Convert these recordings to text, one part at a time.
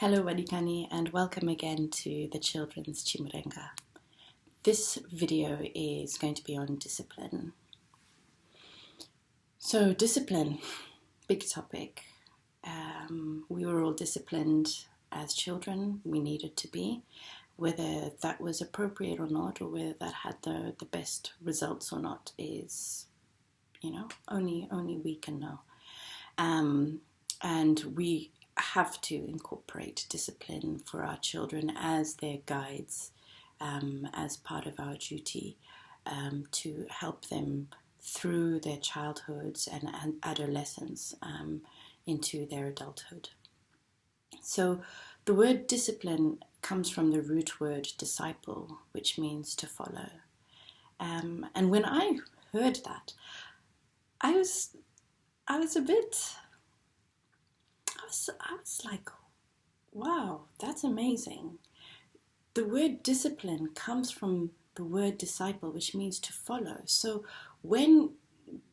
Hello Wadikani and welcome again to the Children's Chimurenga. This video is going to be on discipline. So discipline, big topic. We were all disciplined as children, we needed to be. Whether that was appropriate or not, or whether that had the best results or not is, only we can know. And we have to incorporate discipline for our children as their guides, as part of our duty, to help them through their childhoods and adolescence into their adulthood. So the word discipline comes from the root word disciple, which means to follow. And when I heard that, I was like, wow, that's amazing. The word discipline comes from the word disciple, which means to follow. So when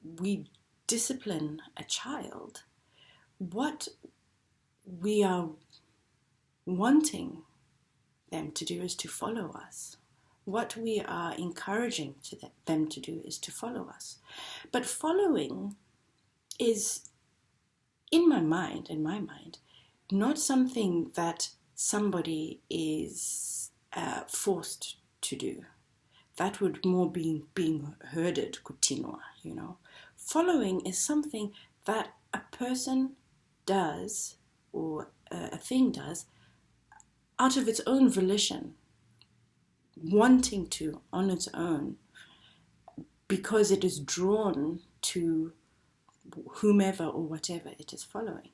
we discipline a child, what we are wanting them to do is to follow us. What we are encouraging them to do is to follow us. But following is, in my mind, not something that somebody is forced to do. That would more be being herded, kutinwa, Following is something that a person does, or a thing does, out of its own volition, wanting to on its own, because it is drawn to whomever or whatever it is following.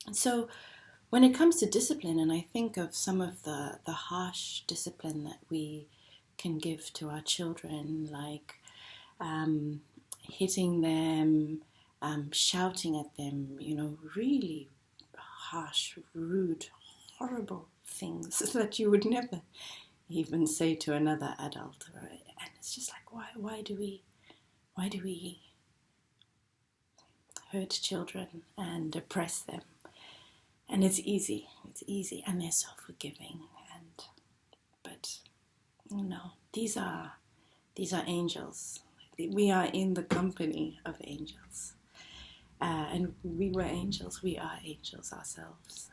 And so when it comes to discipline, and I think of some of the harsh discipline that we can give to our children, like hitting them, shouting at them, really harsh, rude, horrible things that you would never even say to another adult. Right? And it's just like, why do we hurt children and oppress them? And it's easy, and they're so forgiving. But no, these are angels. We are in the company of angels, and we were angels. We are angels ourselves.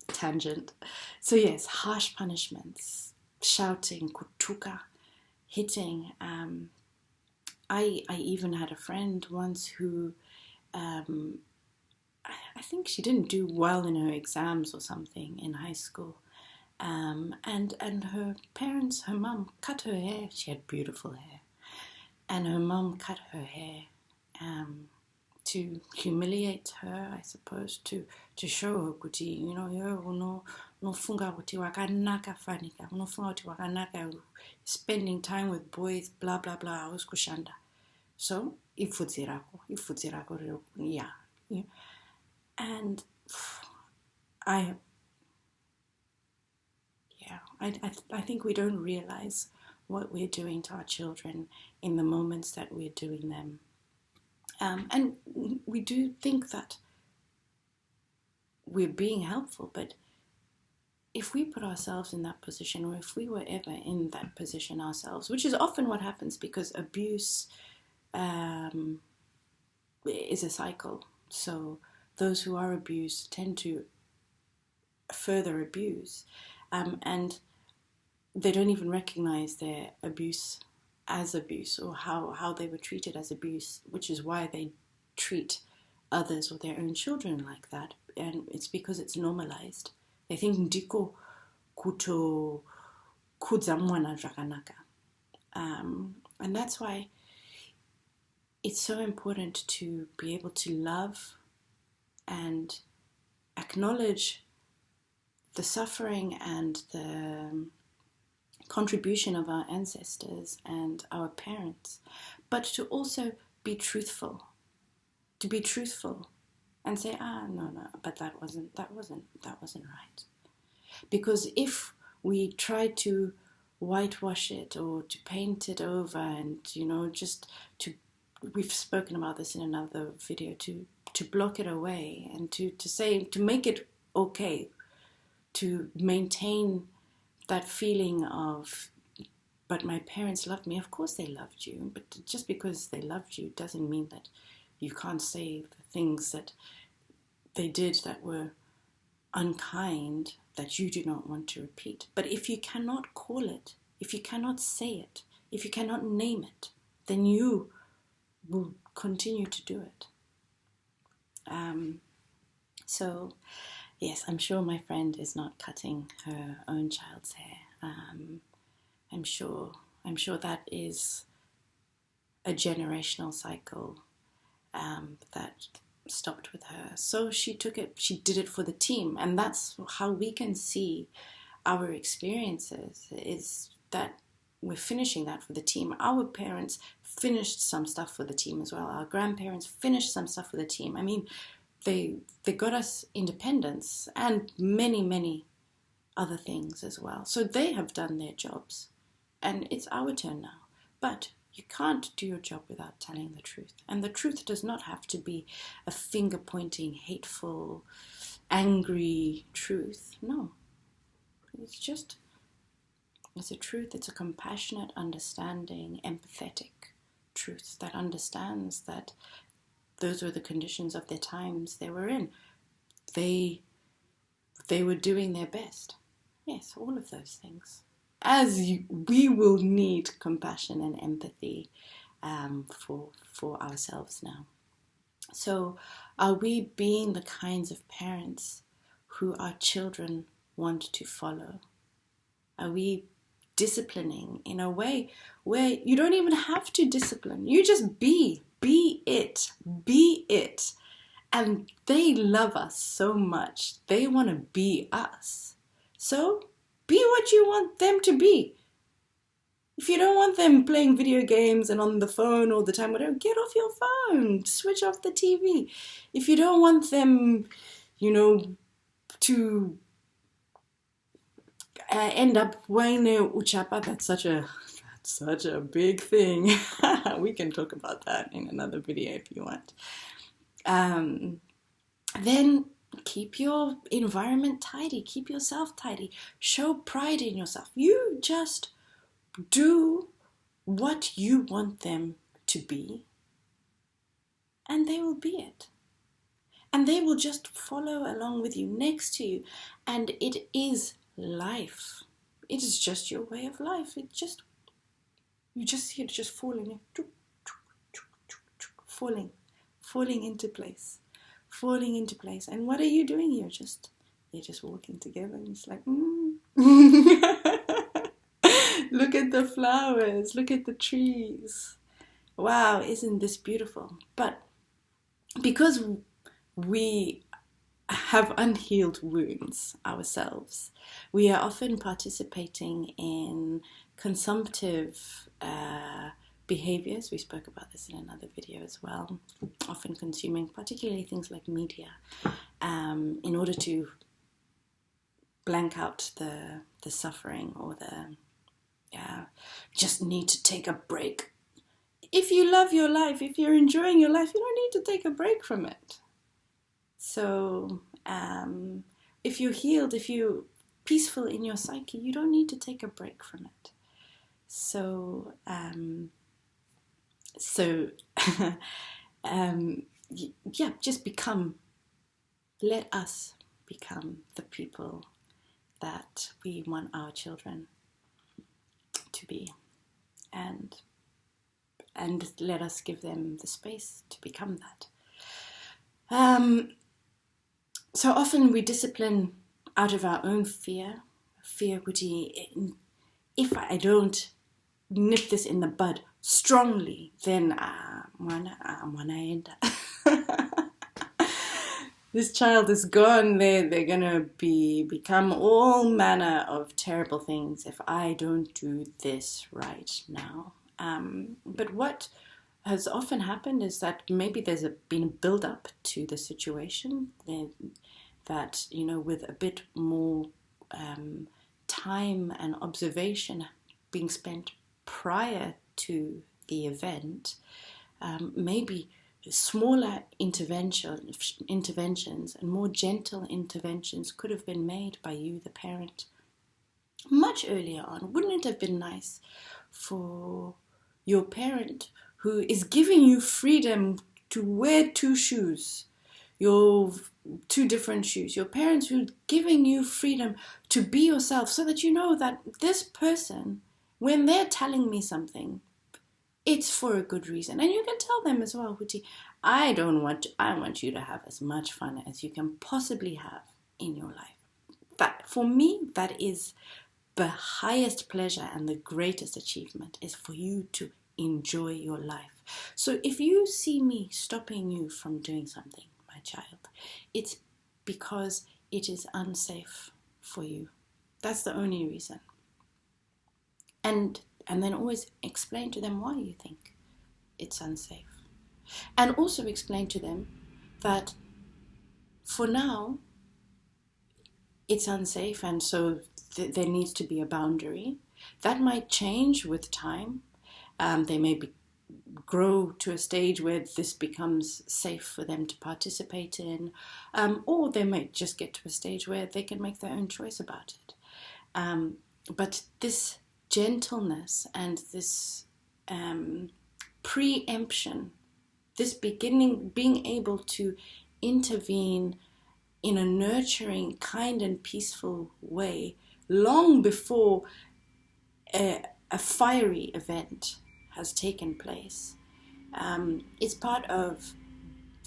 Tangent. So yes, harsh punishments, shouting, kutuka, hitting. I even had a friend once who, I think she didn't do well in her exams or something in high school, and her parents, her mum cut her hair. She had beautiful hair, and her mum cut her hair to humiliate her, I suppose, to show her kuti, unofunga kuti wakanaka fanika, unofunga kuti wakanaka, spending time with boys, blah blah blah, auskushanda. So ifudzi rako, yeah. And I think we don't realize what we're doing to our children in the moments that we're doing them. And we do think that we're being helpful, but if we put ourselves in that position, or if we were ever in that position ourselves, which is often what happens because abuse is a cycle. So those who are abused tend to further abuse, and they don't even recognize their abuse as abuse, or how they were treated as abuse, which is why they treat others or their own children like that. And it's because it's normalized. They think ndiko kuto kudza mwana zvakanaka. And that's why it's so important to be able to love and acknowledge the suffering and the contribution of our ancestors and our parents, but to also be truthful. To be truthful and say, no, but that wasn't right. Because if we try to whitewash it or to paint it over and, just to we've spoken about this in another video, to block it away and to say, to make it okay, to maintain that feeling of, but my parents loved me. Of course they loved you, but just because they loved you doesn't mean that you can't say the things that they did that were unkind, that you do not want to repeat. But if you cannot call it, if you cannot say it, if you cannot name it, then you will continue to do it. So yes, I'm sure my friend is not cutting her own child's hair. I'm sure that is a generational cycle that stopped with her. So she did it for the team, and that's how we can see our experiences, is that we're finishing that for the team. Our parents finished some stuff for the team as well. Our grandparents finished some stuff for the team. I mean, they got us independence and many, many other things as well. So they have done their jobs, and it's our turn now. But you can't do your job without telling the truth. And the truth does not have to be a finger-pointing, hateful, angry truth. No. It's a truth. It's a compassionate, understanding, empathetic truth that understands that those were the conditions of their times they were in. They were doing their best. Yes, all of those things. We will need compassion and empathy for ourselves now. So are we being the kinds of parents who our children want to follow? Are we disciplining in a way where you don't even have to discipline? You just be it. And they love us so much. They want to be us. So be what you want them to be. If you don't want them playing video games and on the phone all the time, whatever, get off your phone. Switch off the TV. If you don't want them, to end up when uchapa, that's such a big thing. We can talk about that in another video if you want. Then keep your environment tidy. Keep yourself tidy. Show pride in yourself. You just do what you want them to be, and they will be it. And they will just follow along with you, next to you. And it is life. It is just your way of life. You just see it just falling into place. Falling into place. And what are you doing? You're just walking together, and it's like, Look at the flowers, look at the trees. Wow, isn't this beautiful? But because we have unhealed wounds ourselves, we are often participating in consumptive behaviors. We spoke about this in another video as well. Often consuming particularly things like media in order to blank out the suffering, or just need to take a break. If you love your life, if you're enjoying your life, you don't need to take a break from it. So if you're healed, if you're peaceful in your psyche, you don't need to take a break from it. So just let us become the people that we want our children to be, and let us give them the space to become that. So often we discipline out of our own fear. If I don't nip this in the bud strongly, then this child is gone. They're gonna become all manner of terrible things if I don't do this right now. But what has often happened is that maybe there's been a build-up to the situation, that with a bit more time and observation being spent prior to the event, maybe smaller interventions and more gentle interventions could have been made by you, the parent, much earlier on. Wouldn't it have been nice for your parent who is giving you freedom to wear two shoes, your two different shoes, your parents who are giving you freedom to be yourself, so that you know that this person, when they're telling me something, it's for a good reason. And you can tell them as well, Huti, I want you to have as much fun as you can possibly have in your life. That, for me, that is the highest pleasure and the greatest achievement, is for you to enjoy your life. So if you see me stopping you from doing something, my child, it's because it is unsafe for you. That's the only reason. And then always explain to them why you think it's unsafe. And also explain to them that for now it's unsafe, and so there needs to be a boundary. That might change with time. They may grow to a stage where this becomes safe for them to participate in, or they might just get to a stage where they can make their own choice about it. But this gentleness and this preemption, this being able to intervene in a nurturing, kind and peaceful way long before a fiery event has taken place, is part of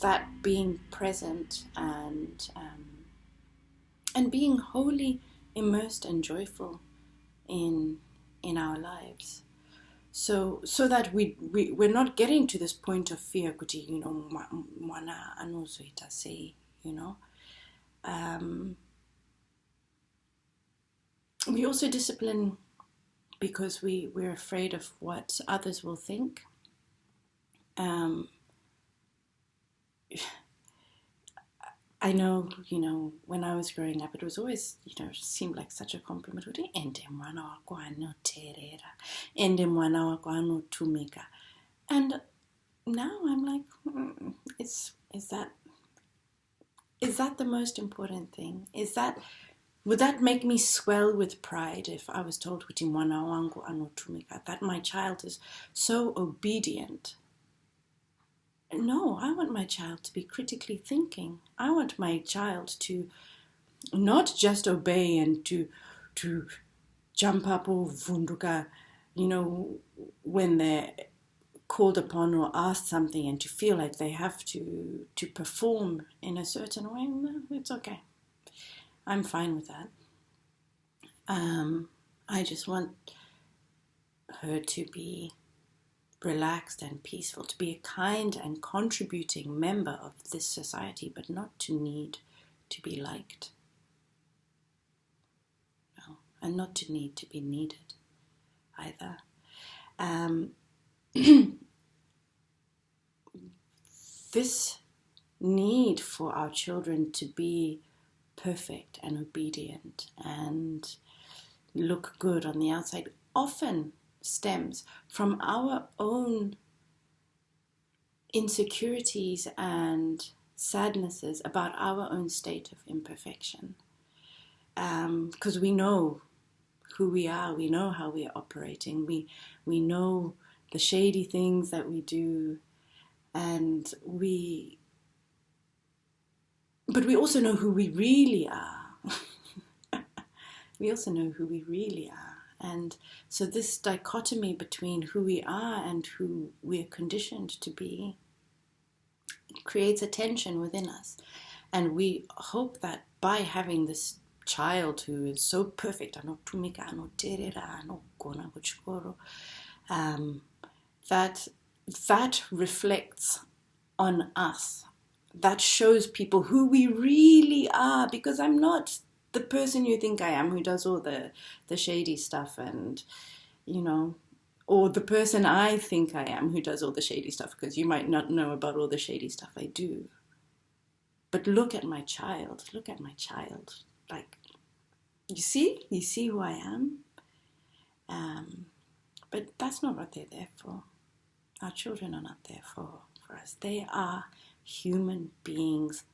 that being present and being wholly immersed and joyful in our lives. So that we're not getting to this point of fear, kuti, mwana anozoita sei, we also discipline because we're afraid of what others will think. I know, when I was growing up, it was always, seemed like such a compliment. Ende mwana wako anoterera, ende mwana wako anotumika. And now I'm like, is that the most important thing? Would that make me swell with pride if I was told kuti mwana wangu anotumika, that my child is so obedient? No, I want my child to be critically thinking. I want my child to not just obey and to jump up or vunduka, when they're called upon or asked something, and to feel like they have to perform in a certain way. No, it's okay. I'm fine with that. I just want her to be relaxed and peaceful, to be a kind and contributing member of this society, but not to need to be liked. No, and not to need to be needed either. This need for our children to be perfect and obedient and look good on the outside often stems from our own insecurities and sadnesses about our own state of imperfection. Because we know who we are, we know how we are operating, we know the shady things that we do, but we also know who we really are. We also know who we really are. And so this dichotomy between who we are and who we're conditioned to be creates a tension within us. And we hope that by having this child who is so perfect, that reflects on us. That shows people who we really are, because I'm not the person you think I am, who does all the shady stuff, and or the person I think I am, who does all the shady stuff, because you might not know about all the shady stuff I do. But look at my child. Like, you see who I am. But that's not what they're there for. Our children are not there for us. They are human beings,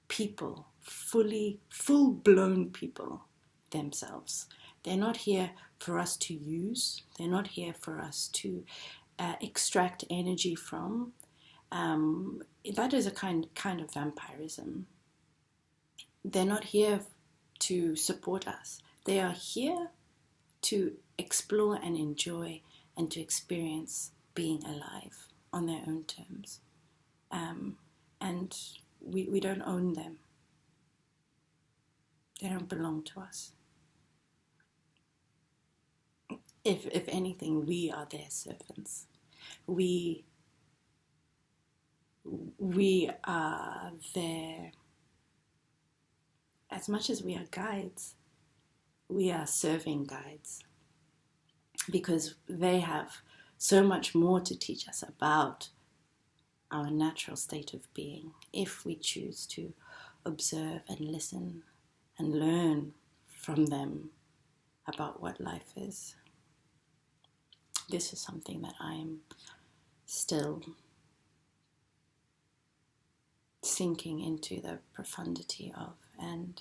people, full-blown people themselves. They're not here for us to use. They're not here for us to extract energy from. That is a kind of vampirism. They're not here to support us. They are here to explore and enjoy and to experience being alive on their own terms. And we don't own them. They don't belong to us. If anything, we are their servants. We are their, as much as we are guides, we are serving guides, because they have so much more to teach us about our natural state of being if we choose to observe and listen and learn from them about what life is. This is something that I'm still sinking into the profundity of, and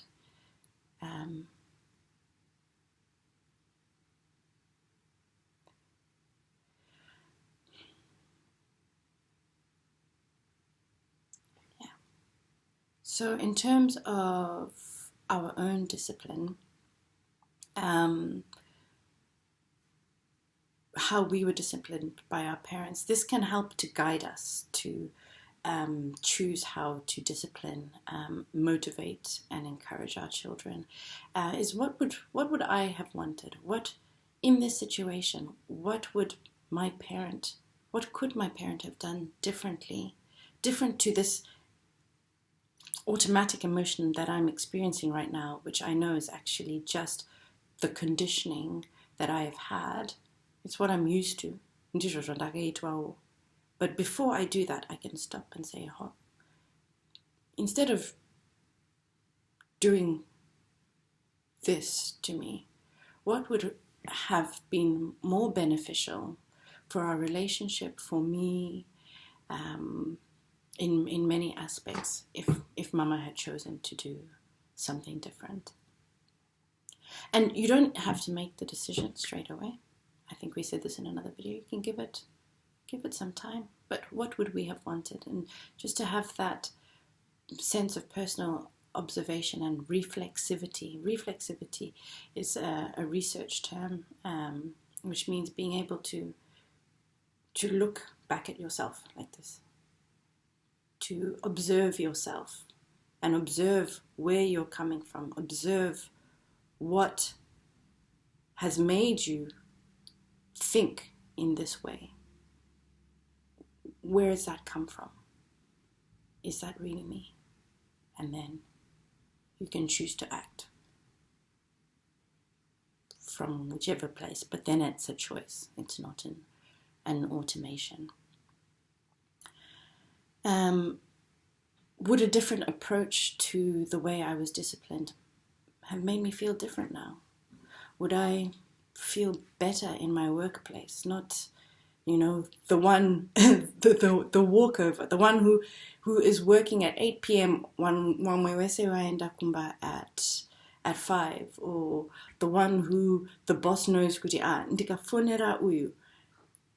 so in terms of our own discipline, how we were disciplined by our parents, this can help to guide us to choose how to discipline, motivate, and encourage our children. Is what would I have wanted? What in this situation? What could my parent have done differently, different to this automatic emotion that I'm experiencing right now, which I know is actually just the conditioning that I have had. It's what I'm used to. But before I do that, I can stop and say, oh, instead of doing this to me, what would have been more beneficial for our relationship, for me, in many aspects, if Mama had chosen to do something different? And you don't have to make the decision straight away. I think we said this in another video. You can give it some time. But what would we have wanted? And just to have that sense of personal observation and reflexivity. Reflexivity is a research term, which means being able to look back at yourself like this, to observe yourself and observe where you're coming from, observe what has made you think in this way. Where does that come from? Is that really me? And then you can choose to act from whichever place, but then it's a choice. It's not an automation. Would a different approach to the way I was disciplined have made me feel different now? Would I feel better in my workplace? Not, the one, the walkover, the one who is working at 8 p.m. one way we say waenda kumba at 5, or the one who the boss knows kuti ndikafonera uyu,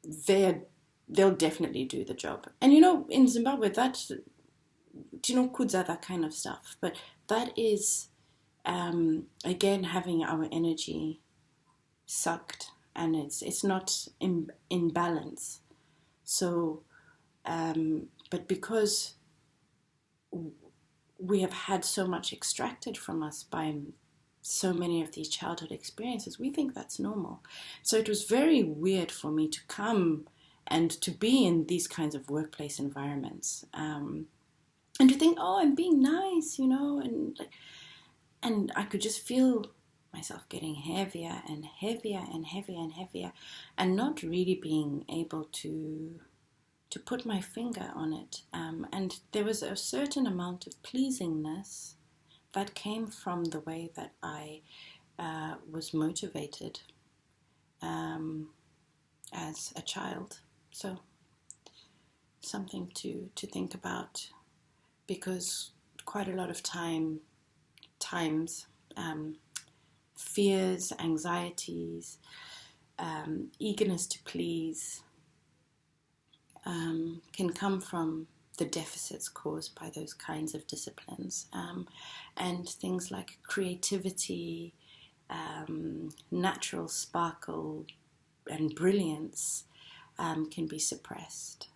they'll definitely do the job. And in Zimbabwe, that kudza, that kind of stuff. But that is again having our energy sucked, and it's not in balance. So but because we have had so much extracted from us by so many of these childhood experiences, we think that's normal. So it was very weird for me to come and to be in these kinds of workplace environments, and to think, oh, I'm being nice, and I could just feel myself getting heavier and heavier and heavier and heavier, and not really being able to put my finger on it. And there was a certain amount of pleasingness that came from the way that I was motivated as a child. So something to think about, because quite a lot of times fears, anxieties, eagerness to please can come from the deficits caused by those kinds of disciplines, and things like creativity, natural sparkle and brilliance can be suppressed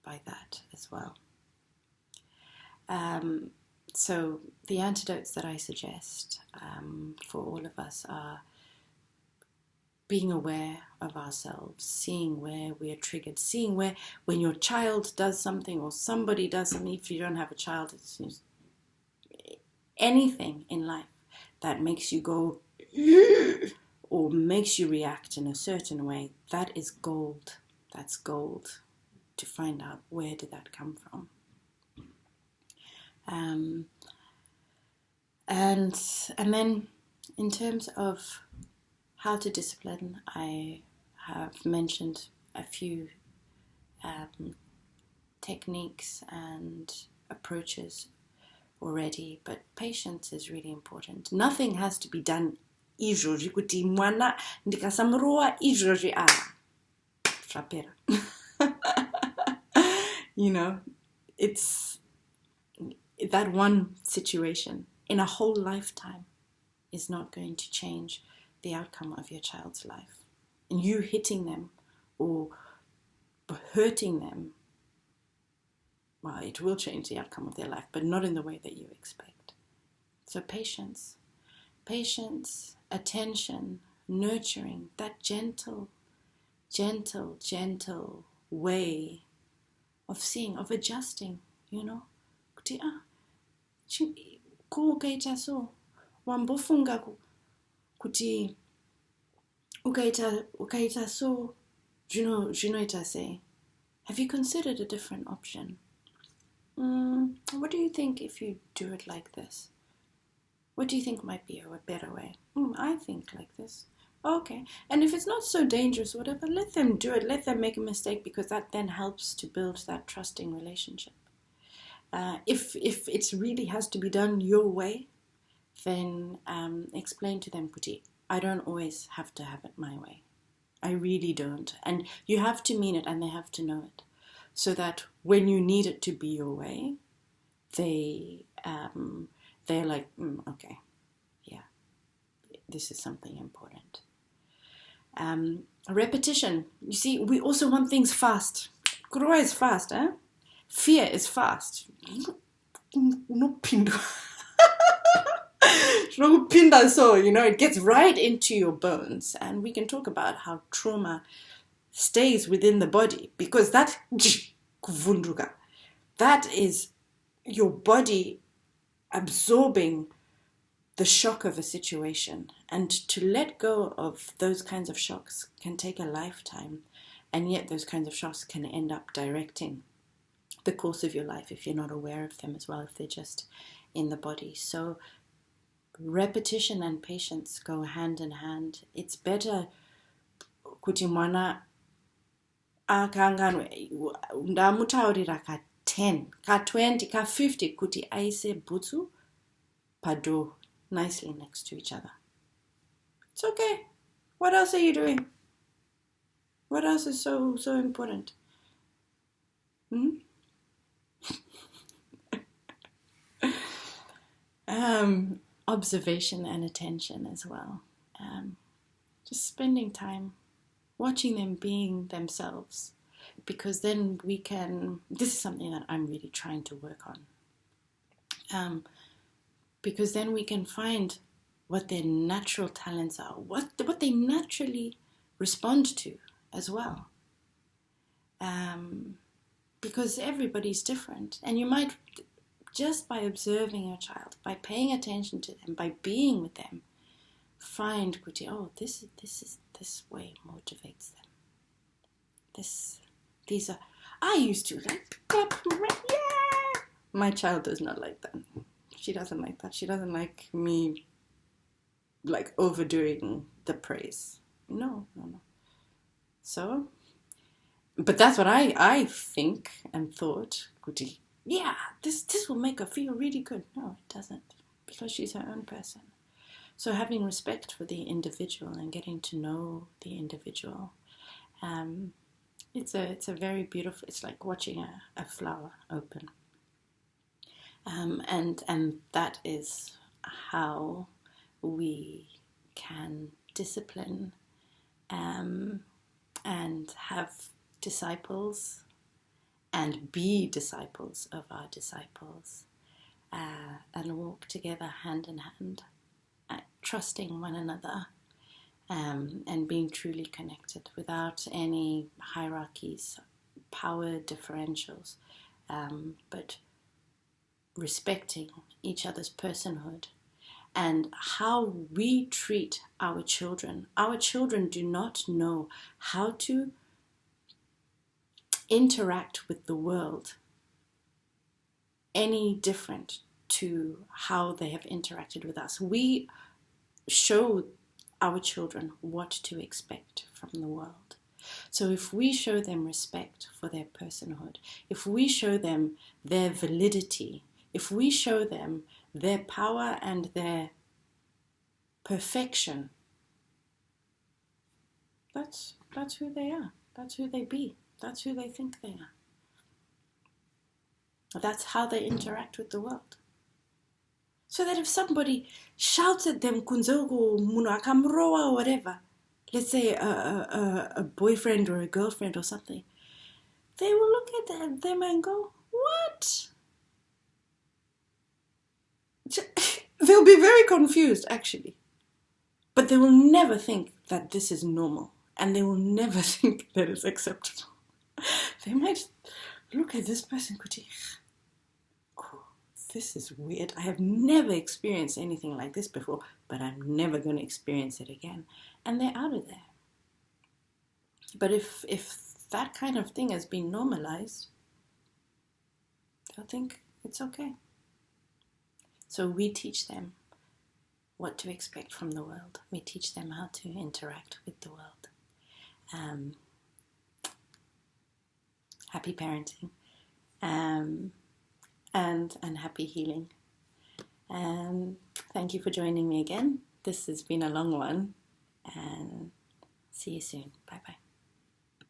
by that as well. So the antidotes that I suggest for all of us are being aware of ourselves, seeing where we are triggered, seeing where, when your child does something or somebody does something, if you don't have a child, it's anything in life that makes you go or makes you react in a certain way, that is gold. That's gold to find out where did that come from. And then in terms of how to discipline, I have mentioned a few techniques and approaches already, but patience is really important. Nothing has to be done izvozvi kuti mwana ndikasamurowa izvozvi zvapera. It's that one situation in a whole lifetime is not going to change the outcome of your child's life. And you hitting them or hurting them, well, it will change the outcome of their life, but not in the way that you expect. So patience, attention, nurturing, that gentle way of seeing, of adjusting, kuti ukaita so wambofunga kuti ukaita so zvinoita sei. Have you considered a different option? What do you think if you do it like this? What do you think might be a better way? I think like this. Okay. And if it's not so dangerous, whatever, let them do it. Let them make a mistake, because that then helps to build that trusting relationship. If it really has to be done your way, then explain to them, Kuti, I don't always have to have it my way. I really don't. And you have to mean it, and they have to know it. So that when you need it to be your way, they're like, okay, yeah, this is something important. Repetition. You see, we also want things fast. Kurua is fast, eh? Fear is fast. So, it gets right into your bones. And we can talk about how trauma stays within the body, because that is your body absorbing the shock of a situation. And to let go of those kinds of shocks can take a lifetime. And yet those kinds of shocks can end up directing the course of your life if you're not aware of them as well, if they're just in the body. So repetition and patience go hand in hand. It's better kuti mwana akanganwe ndamutaurira ka 10, ka 20, ka 50 kuti aise butsu pado nicely next to each other. It's okay. What else are you doing? What else is so important? Observation and attention as well. Just spending time watching them being themselves, because then we can, this is something that I'm really trying to work on, because then we can find what their natural talents are, what they naturally respond to as well. Because everybody's different, and you might, just by observing your child, by paying attention to them, by being with them, find, this way motivates them. These are, I used to like, yeah! My child does not like that. She doesn't like that. She doesn't like me like overdoing the praise. No. So But that's what I think and thought. Yeah, this will make her feel really good. No, it doesn't, because she's her own person. So having respect for the individual and getting to know the individual, it's a very beautiful. It's like watching a flower open, and that is how we can discipline and have disciples and be disciples of our disciples, and walk together hand in hand, trusting one another, and being truly connected without any hierarchies, power differentials, but respecting each other's personhood and how we treat our children. Our children do not know how to interact with the world any different to how they have interacted with us. We show our children what to expect from the world. So if we show them respect for their personhood, if we show them their validity, if we show them their power and their perfection, that's who they are. That's who they be. That's who they think they are. That's how they interact with the world. So that if somebody shouts at them, kunzogo munakamroa or whatever, let's say a boyfriend or a girlfriend or something, they will look at them and go, what? They'll be very confused, actually. But they will never think that this is normal. And they will never think that it's acceptable. They might look at this person, this is weird. I have never experienced anything like this before, but I'm never going to experience it again. And they're out of there. But if that kind of thing has been normalized, they'll think it's okay. So we teach them what to expect from the world. We teach them how to interact with the world. Happy parenting. And happy healing. Thank you for joining me again. This has been a long one, and see you soon. Bye-bye.